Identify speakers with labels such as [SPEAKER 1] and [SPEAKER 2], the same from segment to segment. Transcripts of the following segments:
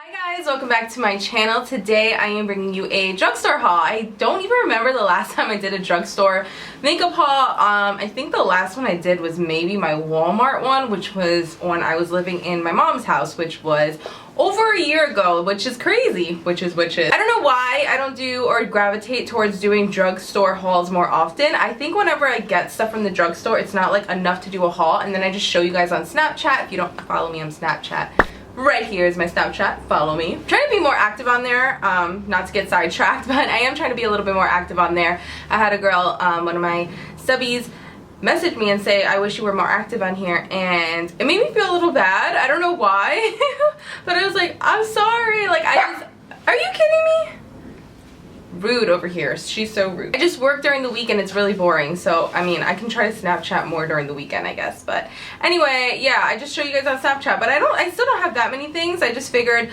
[SPEAKER 1] Hi guys, welcome back to my channel. Today I am bringing you a drugstore haul. I don't even remember the last time I did a drugstore makeup haul. I think the last one I did was maybe my Walmart one, which was when I was living in my mom's house, which was over a year ago, which is crazy. I don't know why I don't do or gravitate towards doing drugstore hauls more often. I think whenever I get stuff from the drugstore, it's not like enough to do a haul, and then I just show you guys on Snapchat. If you don't follow me on Snapchat, right here is my Snapchat. Follow me. I'm trying to be more active on there, not to get sidetracked, but I am trying to be a little bit more active on there. I had a girl, one of my subbies, message me and say, I wish you were more active on here, and it made me feel a little bad. I don't know why, but I was like, I'm sorry. Like, are you kidding me? Rude over here. She's so rude. I just work during the week and it's really boring, so I mean, I can try to Snapchat more during the weekend, I guess. But anyway, yeah, I just show you guys on Snapchat, but I still don't have that many things. I just figured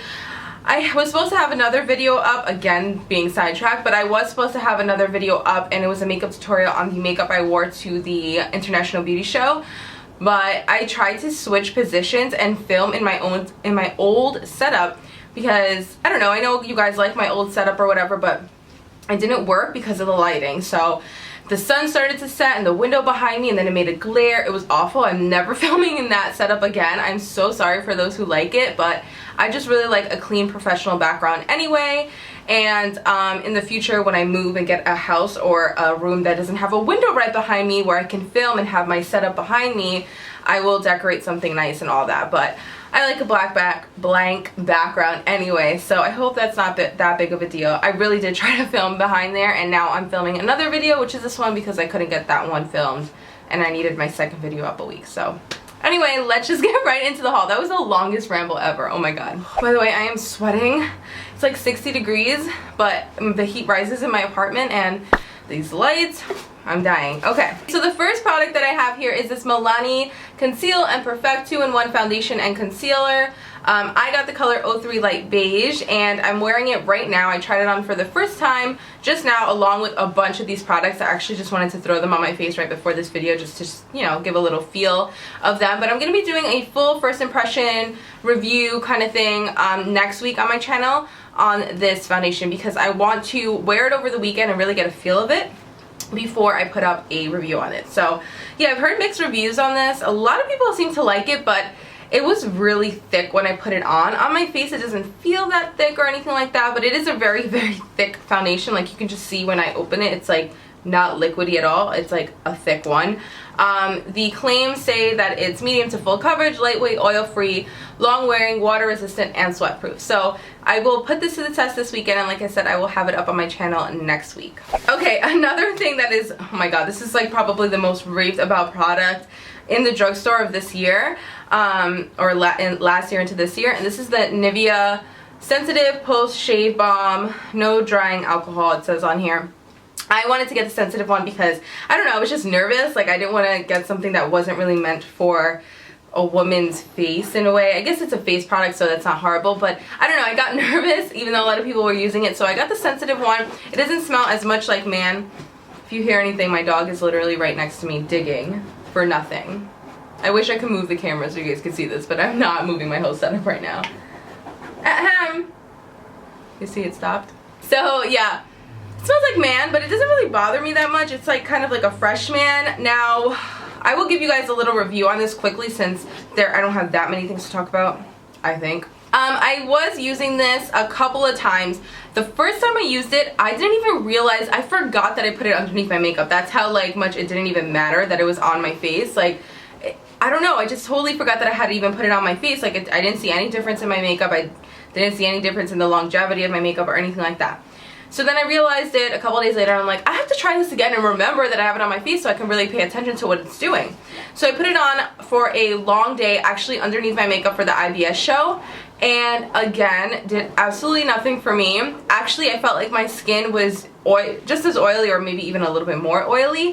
[SPEAKER 1] I was supposed to have another video up, again being sidetracked, but I was supposed to have another video up, and it was a makeup tutorial on the makeup I wore to the International Beauty Show. But I tried to switch positions and film in my old setup because I don't know, I know you guys like my old setup or whatever, but it didn't work because of the lighting. So the sun started to set and the window behind me, and then it made a glare. It was awful. I'm never filming in that setup again. I'm so sorry for those who like it, but I just really like a clean professional background anyway. And in the future, when I move and get a house or a room that doesn't have a window right behind me where I can film and have my setup behind me, I will decorate something nice and all that. But I like a blank background anyway, so I hope that's not that big of a deal. I really did try to film behind there, and now I'm filming another video, which is this one, because I couldn't get that one filmed and I needed my second video up a week. So anyway, let's just get right into the haul. That was the longest ramble ever. Oh my god. By the way, I am sweating. It's like 60 degrees, but the heat rises in my apartment, and these lights, I'm dying. Okay, so the first product that I have here is this Milani Conceal and Perfect 2-in-1 foundation and concealer. I got the color 03 Light Beige, and I'm wearing it right now. I tried it on for the first time just now, along with a bunch of these products. I actually just wanted to throw them on my face right before this video, just to, you know, give a little feel of them. But I'm going to be doing a full first impression review kind of thing next week on my channel on this foundation, because I want to wear it over the weekend and really get a feel of it before I put up a review on it. So yeah, I've heard mixed reviews on this. A lot of people seem to like it, but it was really thick when I put it on. On my face, it doesn't feel that thick or anything like that, but it is a very, very thick foundation. Like, you can just see when I open it, it's like not liquidy at all. It's like a thick one. The claims say that it's medium to full coverage, lightweight, oil-free, long-wearing, water-resistant, and sweat-proof. So I will put this to the test this weekend, and like I said, I will have it up on my channel next week. Okay, another thing that is, oh my god, this is like probably the most raved about product in the drugstore of this year, or last year into this year, and this is the Nivea Sensitive Post Shave Balm, no drying alcohol, it says on here. I wanted to get the sensitive one because, I don't know, I was just nervous. Like, I didn't want to get something that wasn't really meant for a woman's face in a way. I guess it's a face product, so that's not horrible, but I don't know, I got nervous even though a lot of people were using it, so I got the sensitive one. It doesn't smell as much like man. If you hear anything, my dog is literally right next to me digging for nothing. I wish I could move the camera so you guys could see this, but I'm not moving my whole setup right now. Ahem. You see it stopped? So yeah. It smells like man, but it doesn't really bother me that much. It's like kind of like a fresh man. Now, I will give you guys a little review on this quickly, since I don't have that many things to talk about, I think. I was using this a couple of times. The first time I used it, I didn't even realize, I forgot that I put it underneath my makeup. That's how like much it didn't even matter that it was on my face. Like, I don't know, I just totally forgot that I had to even put it on my face. Like, I didn't see any difference in my makeup. I didn't see any difference in the longevity of my makeup or anything like that. So then I realized it a couple days later, and I'm like, I have to try this again and remember that I have it on my face so I can really pay attention to what it's doing. So I put it on for a long day, actually underneath my makeup for the IBS show, and again, did absolutely nothing for me. Actually, I felt like my skin was just as oily, or maybe even a little bit more oily,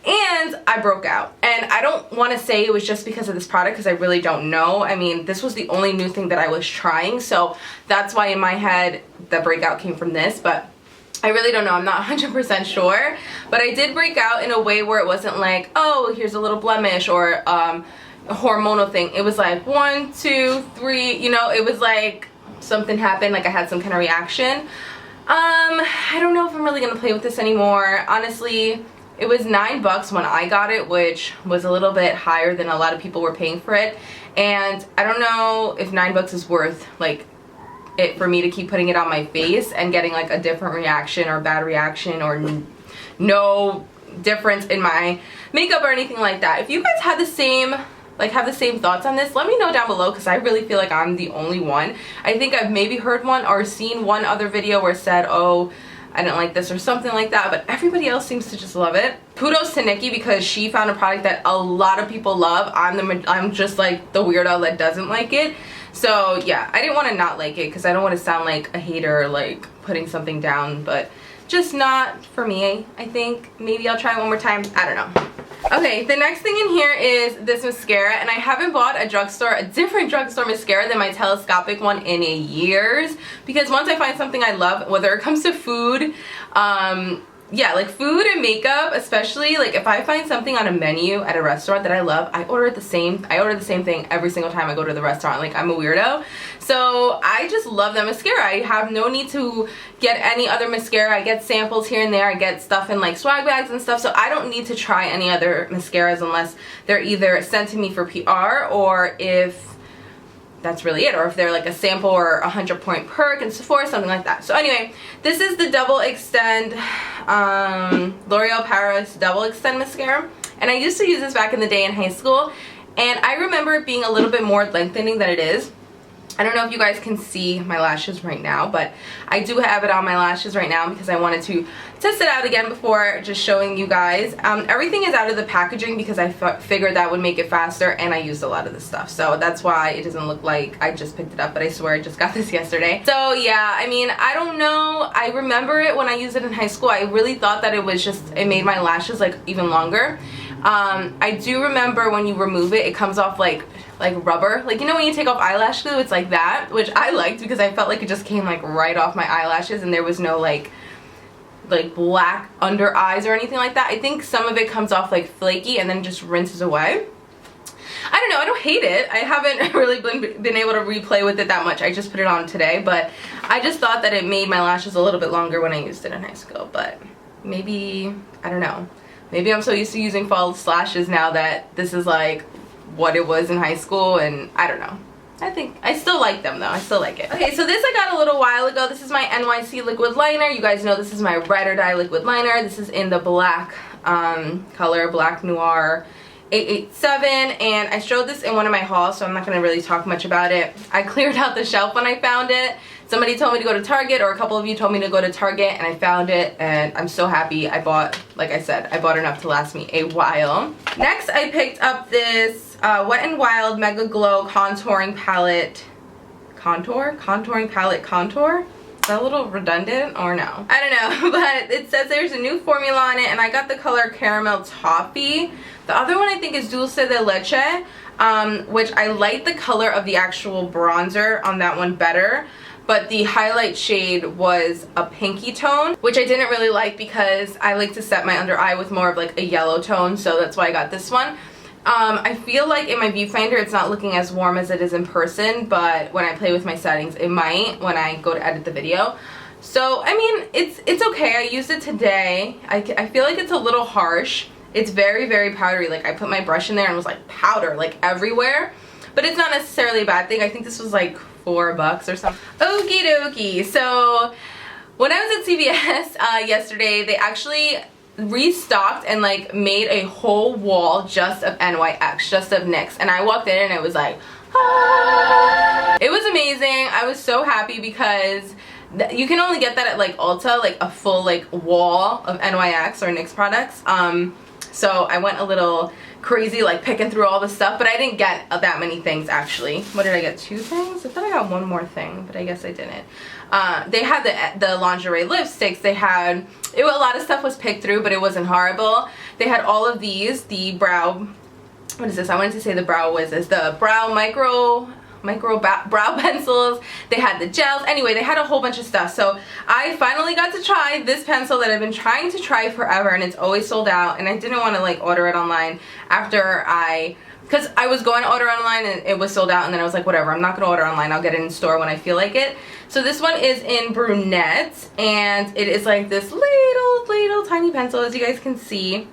[SPEAKER 1] and I broke out. And I don't want to say it was just because of this product, because I really don't know. I mean, this was the only new thing that I was trying, so that's why in my head the breakout came from this, but I really don't know. I'm not 100% sure, but I did break out in a way where it wasn't like, oh, here's a little blemish or a hormonal thing. It was like 1, 2, 3, you know, it was like something happened, like I had some kind of reaction. I don't know if I'm really gonna play with this anymore. Honestly, it was $9 when I got it, which was a little bit higher than a lot of people were paying for it. And I don't know if $9 is worth like it for me to keep putting it on my face and getting like a different reaction or bad reaction or no difference in my makeup or anything like that. If you guys had the same have the same thoughts on this, let me know down below, because I really feel like I'm the only one. I think I've maybe heard one or seen one other video where it said, oh, I didn't like this or something like that, but everybody else seems to just love it. Kudos to Nikki, because she found a product that a lot of people love. I'm just like the weirdo that doesn't like it. So yeah, I didn't want to not like it because I don't want to sound like a hater, like putting something down, but just not for me. I think maybe I'll try it one more time. I don't know. Okay, the next thing in here is this mascara, and I haven't bought a different drugstore mascara than my telescopic one in years, because once I find something I love, whether it comes to food, yeah, like food and makeup, especially, like if I find something on a menu at a restaurant that I love, I order the same thing every single time I go to the restaurant. Like, I'm a weirdo. So I just love that mascara. I have no need to get any other mascara. I get samples here and there. I get stuff in like swag bags and stuff, so I don't need to try any other mascaras unless they're either sent to me for PR, or if that's really it, or if they're like a sample or a 100-point perk in Sephora, something like that. So anyway, this is the Double Extend L'Oreal Paris Double Extend Mascara, and I used to use this back in the day in high school, and I remember it being a little bit more lengthening than it is. I don't know if you guys can see my lashes right now, but I do have it on my lashes right now because I wanted to test it out again before just showing you guys. Everything is out of the packaging because I figured that would make it faster, and I used a lot of this stuff. So that's why it doesn't look like I just picked it up, but I swear I just got this yesterday. So yeah, I mean, I don't know. I remember it when I used it in high school. I really thought that it was just, it made my lashes like even longer. I do remember when you remove it, it comes off like rubber, like, you know when you take off eyelash glue, it's like that, which I liked because I felt like it just came like right off my eyelashes and there was no like black under eyes or anything like that. I think some of it comes off like flaky and then just rinses away. I don't know, I don't hate it. I haven't really been able to replay with it that much. I just put it on today, but I just thought that it made my lashes a little bit longer when I used it in high school. But maybe, I don't know, maybe I'm so used to using false lashes now that this is like what it was in high school, and I don't know. I think I still like them though. I still like it. Okay, so this I got a little while ago. This is my NYC liquid liner. You guys know this is my ride or die liquid liner. This is in the black color, Black Noir 887, and I showed this in one of my hauls, so I'm not going to really talk much about it. I cleared out the shelf when I found it. Somebody told me to go to Target, or a couple of you told me to go to Target, and I found it, and I'm so happy. I bought, like I said, I bought enough to last me a while. Next, I picked up this Wet n Wild MegaGlo Contouring Palette. Contouring Palette Contour? Is that a little redundant or no? I don't know, but it says there's a new formula on it, and I got the color Caramel Toffee. The other one I think is Dulce de Leche, which I like the color of the actual bronzer on that one better. But the highlight shade was a pinky tone, which I didn't really like because I like to set my under eye with more of like a yellow tone, so that's why I got this one. I feel like in my viewfinder it's not looking as warm as it is in person, but when I play with my settings it might when I go to edit the video. So I mean, it's okay. I used it today. I feel like it's a little harsh. It's very, very powdery. Like, I put my brush in there and it was like powder like everywhere, but it's not necessarily a bad thing. I think this was like $4 or something. Okie dokie. So when I was at CVS yesterday, they actually restocked and like made a whole wall just of NYX, just of NYX, and I walked in and it was like, ah! It was amazing. I was so happy because you can only get that at like Ulta, like a full like wall of NYX or NYX products. So I went a little crazy like picking through all the stuff, but I didn't get that many things actually. What did I get? 2 things? I thought I got one more thing, but I guess I didn't. They had the lingerie lipsticks. They had, a lot of stuff was picked through, but it wasn't horrible. They had all of these, the brow, what is this? I wanted to say the brow wizzes, the brow micro brow pencils. They had the gels. Anyway, they had a whole bunch of stuff. So I finally got to try this pencil that I've been trying to try forever, and it's always sold out, and I didn't want to like order it online after I because I was going to order online and it was sold out, and then I was like, whatever, I'm not going to order online, I'll get it in store when I feel like it. So this one is in Brunette, and it is like this little tiny pencil, as you guys can see.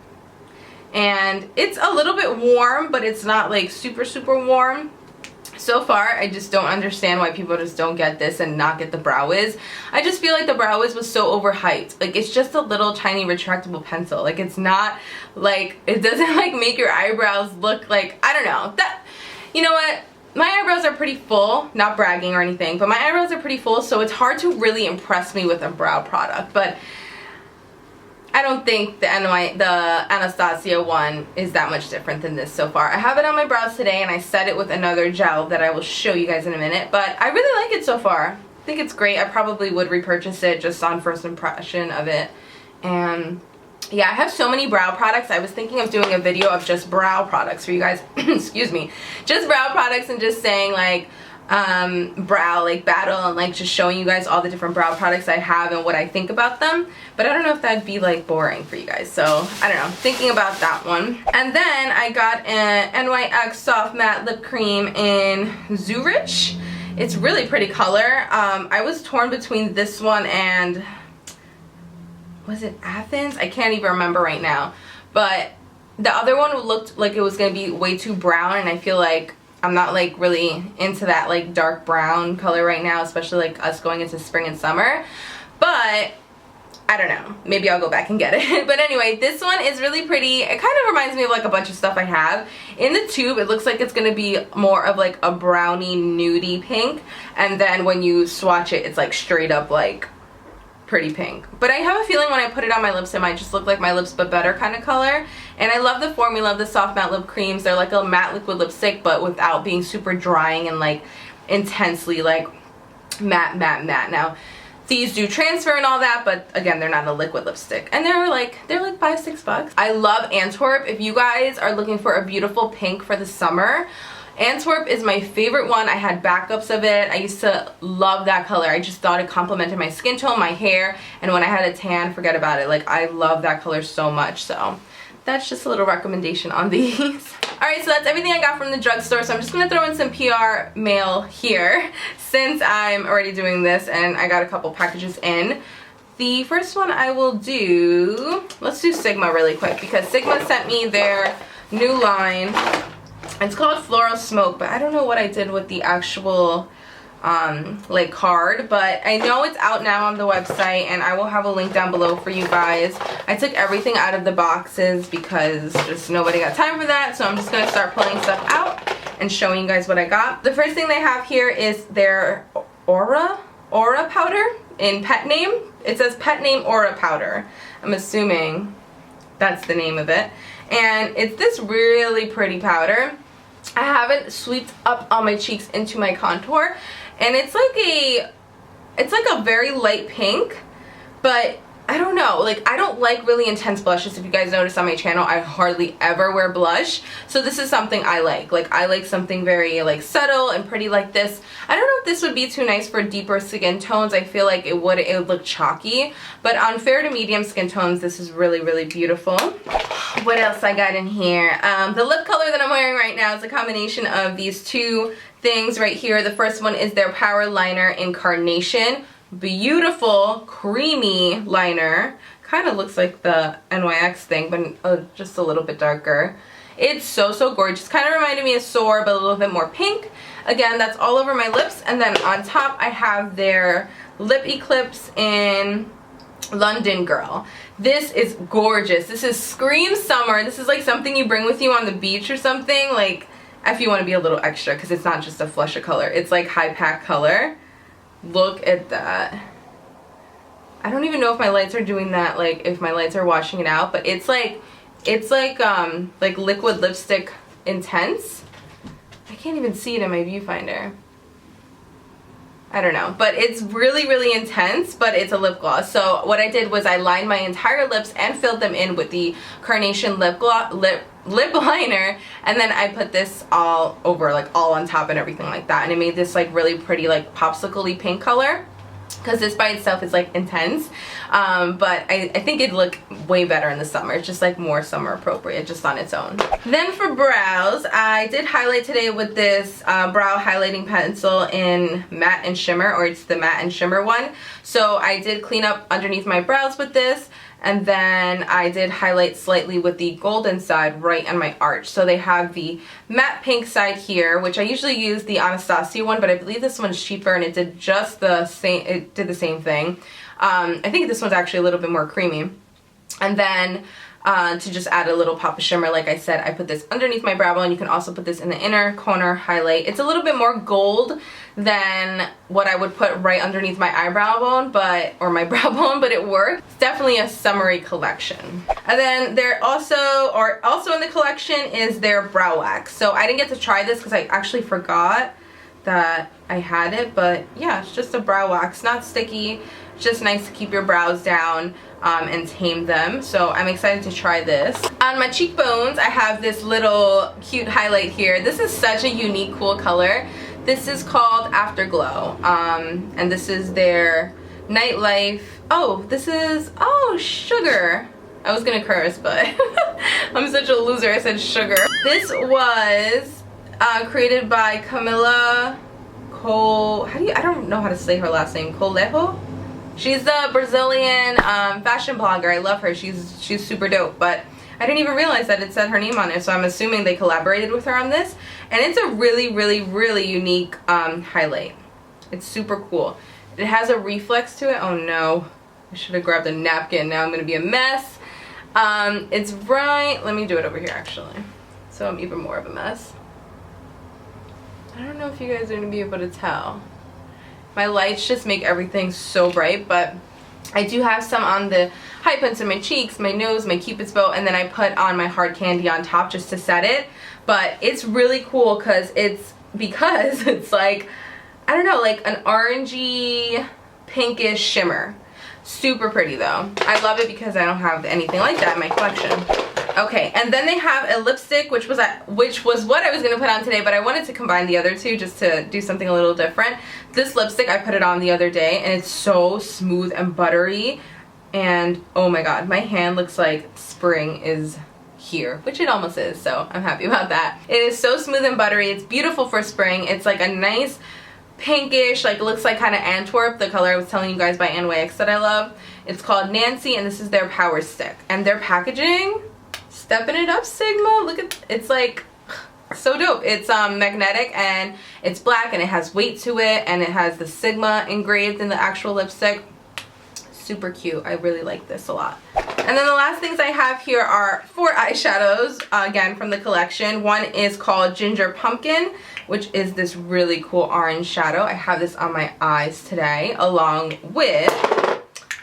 [SPEAKER 1] And it's a little bit warm, but it's not like super warm. So far, I just don't understand why people just don't get this and not get the Brow Wiz. I just feel like the Brow Wiz was so overhyped. Like, it's just a little tiny retractable pencil. Like, it's not like, it doesn't like make your eyebrows look like, I don't know. That, you know what? My eyebrows are pretty full, not bragging or anything, but my eyebrows are pretty full, so it's hard to really impress me with a brow product. But I don't think the Anastasia one is that much different than this so far. I have it on my brows today, and I set it with another gel that I will show you guys in a minute, but I really like it so far. I think it's great. I probably would repurchase it just on first impression of it. And yeah, I have so many brow products. I was thinking of doing a video of just brow products for you guys. Excuse me. Just brow products, and just saying like brow like battle, and like just showing you guys all the different brow products I have and what I think about them. But I don't know if that'd be like boring for you guys, so I don't know, thinking about that one. And then I got an NYX Soft Matte Lip Cream in Zurich. It's really pretty color. I was torn between this one and, was it Athens? I can't even remember right now, but the other one looked like it was gonna be way too brown, and I feel like I'm not like really into that like dark brown color right now, especially like us going into spring and summer. But I don't know, maybe I'll go back and get it. But anyway, this one is really pretty. It kind of reminds me of like a bunch of stuff I have. In the tube, it looks like it's gonna be more of like a brownie nudie pink, and then when you swatch it, it's like straight up like pretty pink. But I have a feeling when I put it on my lips, it might just look like my lips but better kind of color. And I love the formula of the soft matte lip creams. They're like a matte liquid lipstick, but without being super drying and like intensely like matte. Now these do transfer and all that, but again, they're not a liquid lipstick, and they're like $5-6. I love Antwerp. If you guys are looking for a beautiful pink for the summer, Antwerp is my favorite one. I had backups of it. I used to love that color. I just thought it complemented my skin tone, my hair, and when I had a tan, forget about it. Like, I love that color so much, so that's just a little recommendation on these. Alright, so that's everything I got from the drugstore, so I'm just going to throw in some PR mail here since I'm already doing this and I got a couple packages in. The first one I will do, let's do Sigma really quick, because Sigma sent me their new line. It's called Floral Smoke, but I don't know what I did with the actual like card, but I know it's out now on the website, and I will have a link down below for you guys. I took everything out of the boxes because just nobody got time for that, so I'm just going to start pulling stuff out and showing you guys what I got. The first thing they have here is their Aura powder in Pet Name. It says Pet Name Aura powder. I'm assuming that's the name of it. And it's this really pretty powder. I have it swept up on my cheeks into my contour, and it's like a very light pink, but I don't know, like, I don't like really intense blushes. If you guys notice on my channel, I hardly ever wear blush, so this is something I like. Like, I like something very like subtle and pretty like this. I don't know if this would be too nice for deeper skin tones. I feel like it would look chalky, but on fair to medium skin tones, this is really beautiful. What else I got in here? The lip color that I'm wearing right now is a combination of these two things right here. The first one is their Power Liner in Carnation. Beautiful creamy liner. Kind of looks like the NYX thing, but just a little bit darker. It's so gorgeous. Kind of reminded me of Soar, but a little bit more pink. Again, that's all over my lips. And then on top, I have their Lip Eclipse in London Girl. This is gorgeous. This is Scream Summer. This is like something you bring with you on the beach or something, like if you want to be a little extra, because it's not just a flush of color. It's like high pack color. Look at that. I don't even know if my lights are doing that, like if my lights are washing it out, but it's like liquid lipstick intense. I can't even see it in my viewfinder. I don't know, but it's really intense, but it's a lip gloss. So what I did was I lined my entire lips and filled them in with the Carnation lip liner, and then I put this all over, like all on top and everything like that, and it made this like really pretty like popsicle-y pink color. because this by itself is like intense, but I think it'd look way better in the summer. It's just like more summer appropriate just on its own. Then for brows, I did highlight today with this brow highlighting pencil in matte and shimmer, or it's the matte and shimmer one. So I did clean up underneath my brows with this, and then I did highlight slightly with the golden side right on my arch. So they have the matte pink side here, which I usually use the Anastasia one, but I believe this one's cheaper and it did just the same, it did the same thing. I think this one's actually a little bit more creamy. And then to just add a little pop of shimmer, like I said, I put this underneath my brow bone. You can also put this in the inner corner highlight. It's a little bit more gold than what I would put right underneath my eyebrow bone, or my brow bone, but it works. It's definitely a summery collection. And then there also in the collection is their brow wax. So I didn't get to try this because I actually forgot that I had it, but yeah, it's just a brow wax, not sticky, just nice to keep your brows down and tame them. So I'm excited to try this. On my cheekbones, I have this little cute highlight here. This is such a unique, cool color. This is called Afterglow, and this is their Nightlife. Oh, this is, oh, Sugar. I was gonna curse, but I'm such a loser, I said Sugar. This was created by Camila I don't know how to say her last name, Colejo? She's a Brazilian fashion blogger. I love her. She's super dope, but I didn't even realize that it said her name on it, so I'm assuming they collaborated with her on this. And it's a really, really, really unique highlight. It's super cool. It has a reflex to it. Oh no, I should have grabbed a napkin. Now I'm gonna be a mess. It's right, let me do it over here actually, so I'm even more of a mess. I don't know if you guys are gonna be able to tell. My lights just make everything so bright, but I do have some on the high points of my cheeks, my nose, my cupid's bow, and then I put on my hard candy on top just to set it. But it's really cool because it's like, I don't know, like an orangey pinkish shimmer. Super pretty though. I love it because I don't have anything like that in my collection. Okay, and then they have a lipstick, which was what I was going to put on today, but I wanted to combine the other two just to do something a little different. This lipstick, I put it on the other day, and it's so smooth and buttery, and oh my god, my hand looks like spring is here, which it almost is, so I'm happy about that. It is so smooth and buttery. It's beautiful for spring. It's like a nice pinkish, like looks like kind of Antwerp, the color I was telling you guys by Anne Wax that I love. It's called Nancy, and this is their Power Stick, and their packaging, stepping it up, Sigma. Look at, it's like so dope. It's magnetic and it's black and it has weight to it, and it has the Sigma engraved in the actual lipstick. Super cute. I really like this a lot. And then the last things I have here are 4 eyeshadows, again from the collection. One is called Ginger Pumpkin, which is this really cool orange shadow. I have this on my eyes today, along with,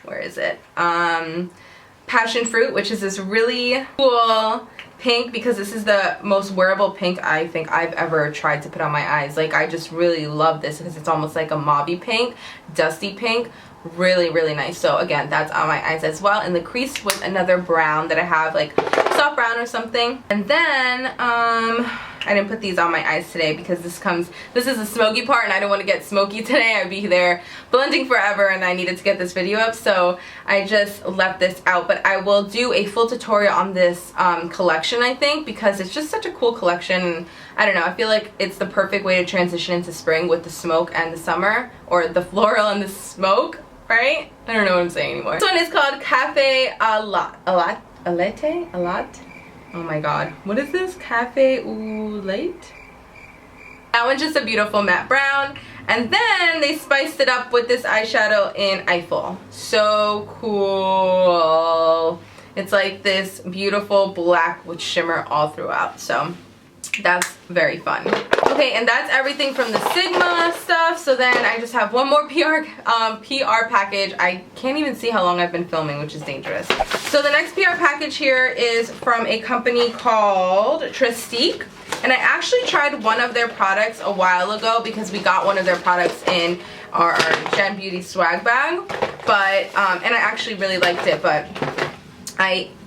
[SPEAKER 1] where is it? Passion Fruit, which is this really cool pink, because this is the most wearable pink I think I've ever tried to put on my eyes. Like, I just really love this because it's almost like a mauvey pink, dusty pink. Really, really nice. So again, that's on my eyes as well. And the crease with another brown that I have, like soft brown or something. And then I didn't put these on my eyes today because this is the smoky part, and I don't want to get smoky today. I'd be there blending forever, and I needed to get this video up, so I just left this out. But I will do a full tutorial on this collection, I think, because it's just such a cool collection. I don't know, I feel like it's the perfect way to transition into spring with the smoke and the summer, or the floral and the smoke, right? I don't know what I'm saying anymore. This one is called Cafe a Latte? Oh my god, what is this? Cafe au Lait? That one's just a beautiful matte brown. And then they spiced it up with this eyeshadow in Eiffel. So cool. It's like this beautiful black with shimmer all throughout. So that's very fun. Okay, and that's everything from the Sigma stuff. So then I just have one more PR package. I can't even see how long I've been filming, which is dangerous. So the next PR package here is from a company called Trestique. And I actually tried one of their products a while ago because we got one of their products in our Gen Beauty swag bag. But, and I actually really liked it, but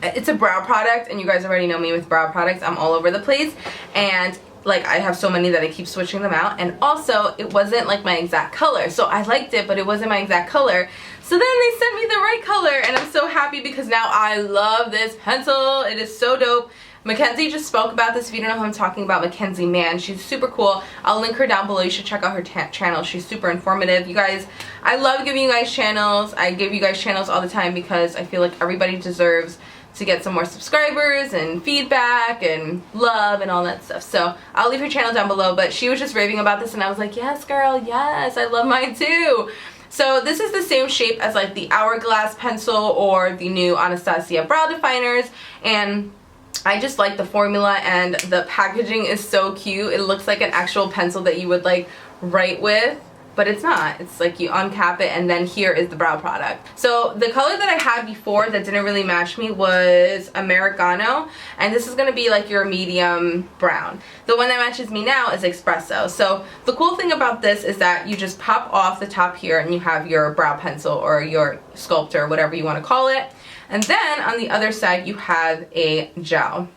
[SPEAKER 1] it's a brow product, and you guys already know me with brow products. I'm all over the place, and like I have so many that I keep switching them out, and also it wasn't like my exact color, so I liked it but it wasn't my exact color. So then they sent me the right color, and I'm so happy because now I love this pencil. It is so dope. Mackenzie just spoke about this. If you don't know who I'm talking about, Mackenzie Mann, she's super cool. I'll link her down below. You should check out her channel. She's super informative. You guys, I love giving you guys channels. I give you guys channels all the time because I feel like everybody deserves to get some more subscribers and feedback and love and all that stuff. So I'll leave her channel down below, but she was just raving about this and I was like, yes girl, yes, I love mine too. So this is the same shape as like the Hourglass pencil or the new Anastasia brow definers, and I just like the formula, and the packaging is so cute. It looks like an actual pencil that you would like write with, but it's not. It's like you uncap it and then here is the brow product. So the color that I had before that didn't really match me was Americano, and this is going to be like your medium brown. The one that matches me now is Espresso. So the cool thing about this is that you just pop off the top here and you have your brow pencil or your sculptor, whatever you want to call it. And then on the other side you have a gel.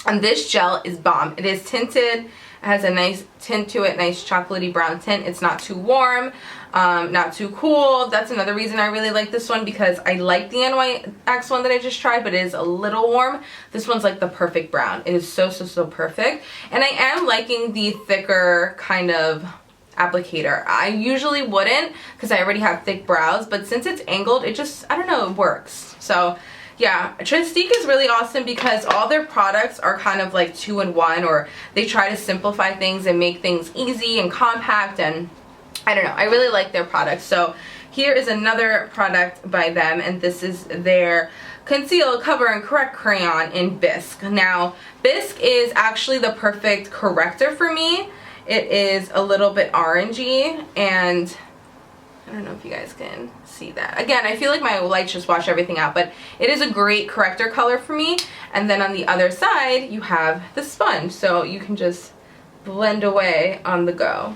[SPEAKER 1] And this gel is Balm. It is tinted. It has a nice tint to it, nice chocolatey brown tint. It's not too warm, not too cool. That's another reason I really like this one, because I like the NYX one that I just tried, but it is a little warm. This one's like the perfect brown. It is so, so, so perfect. And I am liking the thicker kind of applicator. I usually wouldn't because I already have thick brows, but since it's angled, it just, I don't know, it works. So yeah, Trestique is really awesome because all their products are kind of like 2-in-1, or they try to simplify things and make things easy and compact, and I don't know, I really like their products. So here is another product by them, and this is their Conceal, Cover, and Correct Crayon in Bisque. Now, Bisque is actually the perfect corrector for me. It is a little bit orangey, and I don't know if you guys can see that. Again, I feel like my lights just wash everything out, but it is a great corrector color for me. And then on the other side, you have the sponge, so you can just blend away on the go.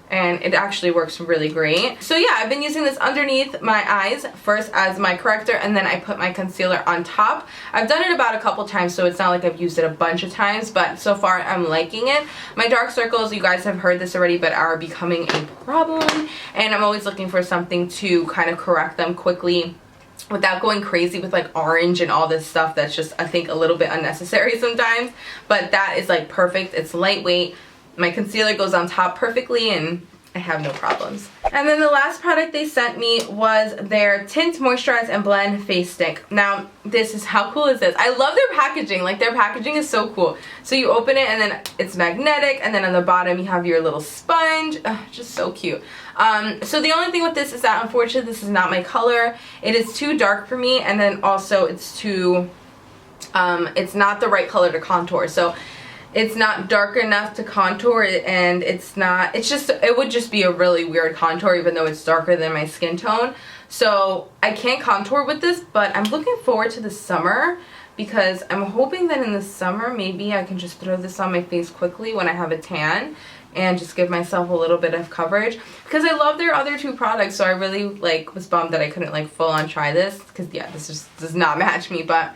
[SPEAKER 1] And it actually works really great. So yeah, I've been using this underneath my eyes first as my corrector, and then I put my concealer on top. I've done it about a couple times, so it's not like I've used it a bunch of times, but so far I'm liking it. My dark circles, you guys have heard this already, but are becoming a problem, and I'm always looking for something to kind of correct them quickly without going crazy with like orange and all this stuff that's just, I think, a little bit unnecessary sometimes. But that is like perfect. It's lightweight. My concealer goes on top perfectly, and I have no problems. And then the last product they sent me was their Tint, Moisturize, and Blend Face Stick. Now, this is, how cool is this? I love their packaging. Like, their packaging is so cool. So you open it, and then it's magnetic, and then on the bottom you have your little sponge. Just so cute. So the only thing with this is that, unfortunately, this is not my color. It is too dark for me, and then also it's too, it's not the right color to contour. So it's not dark enough to contour it, and it's not, it's just, it would just be a really weird contour even though it's darker than my skin tone. So I can't contour with this, but I'm looking forward to the summer because I'm hoping that in the summer maybe I can just throw this on my face quickly when I have a tan and just give myself a little bit of coverage, because I love their other two products. So I really like was bummed that I couldn't like full on try this, because yeah, this just does not match me. But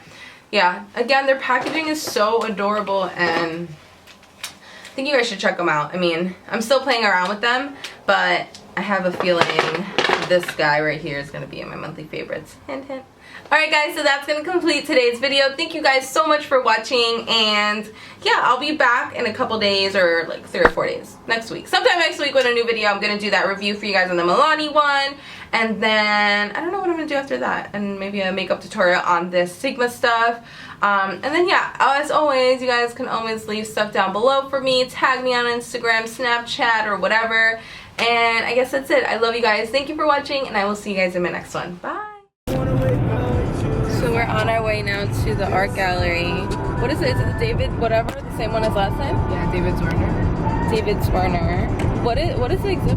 [SPEAKER 1] yeah, again, their packaging is so adorable, and I think you guys should check them out. I mean, I'm still playing around with them, but I have a feeling this guy right here is going to be in my monthly favorites. Hint, hint. Alright guys, so that's going to complete today's video. Thank you guys so much for watching, and yeah, I'll be back in a couple days, or like 3 or 4 days, next week. Sometime next week with a new video. I'm going to do that review for you guys on the Milani one, and then I don't know what I'm going to do after that, and maybe a makeup tutorial on this Sigma stuff. And then yeah, as always, you guys can always leave stuff down below for me. Tag me on Instagram, Snapchat, or whatever. And I guess that's it. I love you guys. Thank you for watching, and I will see you guys in my next one. Bye. So we're on our way now to the art gallery. What is it? Is it David whatever? The same one as last time?
[SPEAKER 2] Yeah, David Zwerner.
[SPEAKER 1] David Zwerner. What is the exhibit?